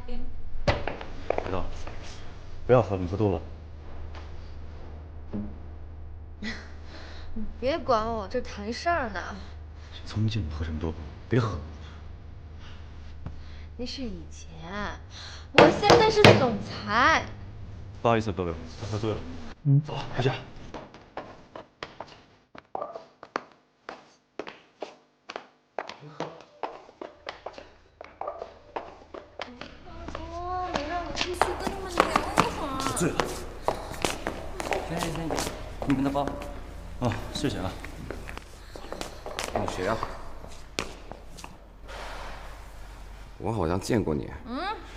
别动，不要喝，你喝多了。你别管我，这谈事儿呢。从没见你喝这么多，别喝。那是以前，我现在是总裁。不好意思，豆豆，他喝醉了。走，回家。哦，你让我出去跟他们聊会儿。醉了。行，你们的包。哦，谢谢啊。你谁啊？我好像见过你。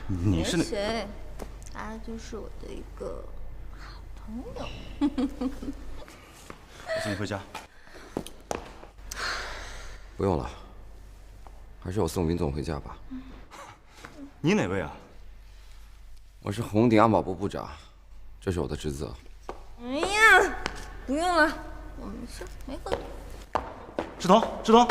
你是那谁？他就是我的一个好朋友。我送你回家。不用了，还是我送林总回家吧。你哪位啊？我是红顶安保部部长，这是我的职责。哎呀，不用了，我没事，没喝多。志彤，志彤。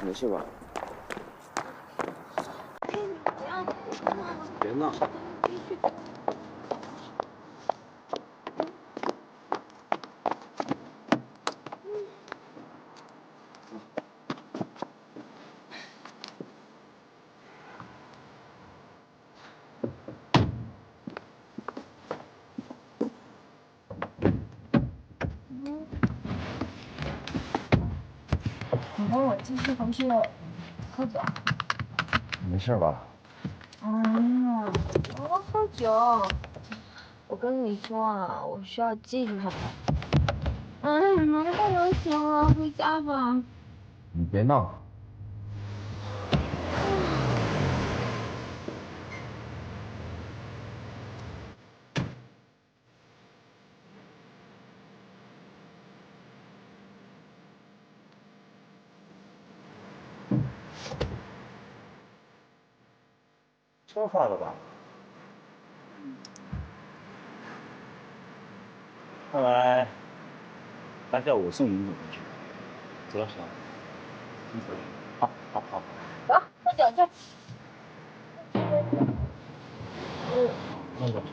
没事吧？别闹！你跟我继续回去喝酒。没事吧？我喝酒。我跟你说啊，我需要技术上的。能不能行啊？回家吧。你别闹！车坏了吧？看来还是要我送林总回去。走了，小杨。你走。好，好，好。走，喝酒去。慢走。